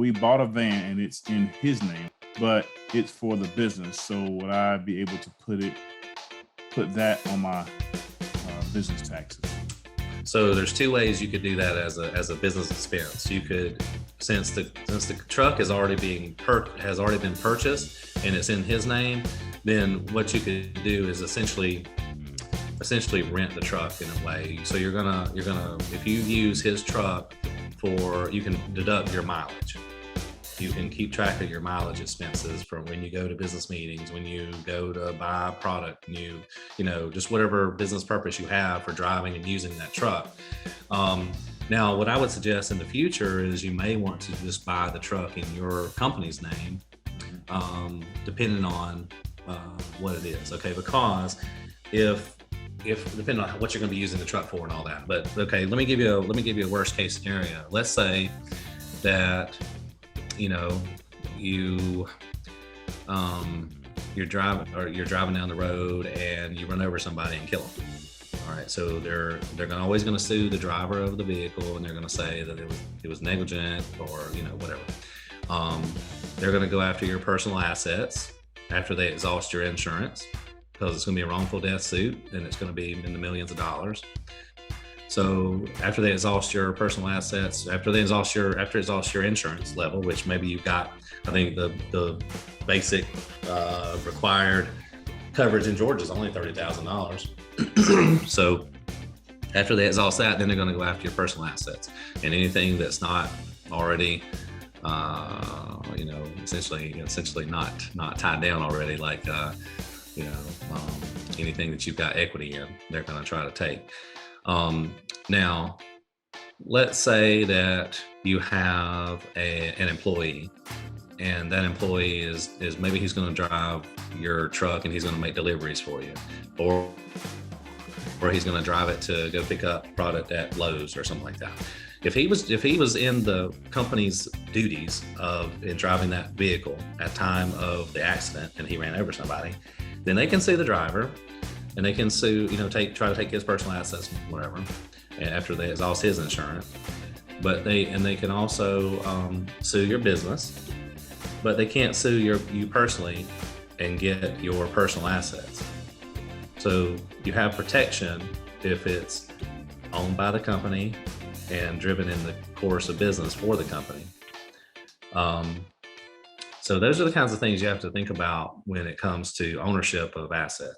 we bought a van and it's in his name, but it's for the business. So would I be able to put that on my business taxes? So there's two ways you could do that as a business expense. You could, since the truck has already been purchased and it's in his name, then what you could do is essentially rent the truck in a way. So you're gonna if you use his truck you can deduct your mileage. You can keep track of your mileage expenses from when you go to business meetings, when you go to buy a product, and you know, just whatever business purpose you have for driving and using that truck. Now, what I would suggest in the future is you may want to just buy the truck in your company's name, depending on what it is. Okay, because if depending on what you're going to be using the truck for and all that. But okay, let me give you a worst case scenario. Let's say that you're driving down the road and you run over somebody and kill them. All right, so they're always going to sue the driver of the vehicle, and they're going to say that it was negligent or whatever. They're going to go after your personal assets after they exhaust your insurance, because it's going to be a wrongful death suit and it's going to be in the millions of dollars. So after they exhaust your personal assets, after they exhaust your insurance level, which maybe you've got, I think the basic required coverage in Georgia is only $30,000. So after they exhaust that, then they're going to go after your personal assets and anything that's not already, essentially not tied down already, like anything that you've got equity in, they're going to try to take. Now, let's say that you have an employee, and that employee is maybe he's going to drive your truck and he's going to make deliveries for you, or he's going to drive it to go pick up product at Lowe's or something like that. If he was in the company's duties in driving that vehicle at time of the accident and he ran over somebody, then they can sue the driver, and they can sue, try to take his personal assets, whatever, after they exhaust his insurance. But they can also sue your business, but they can't sue you personally and get your personal assets. So you have protection if it's owned by the company and driven in the course of business for the company. So those are the kinds of things you have to think about when it comes to ownership of assets.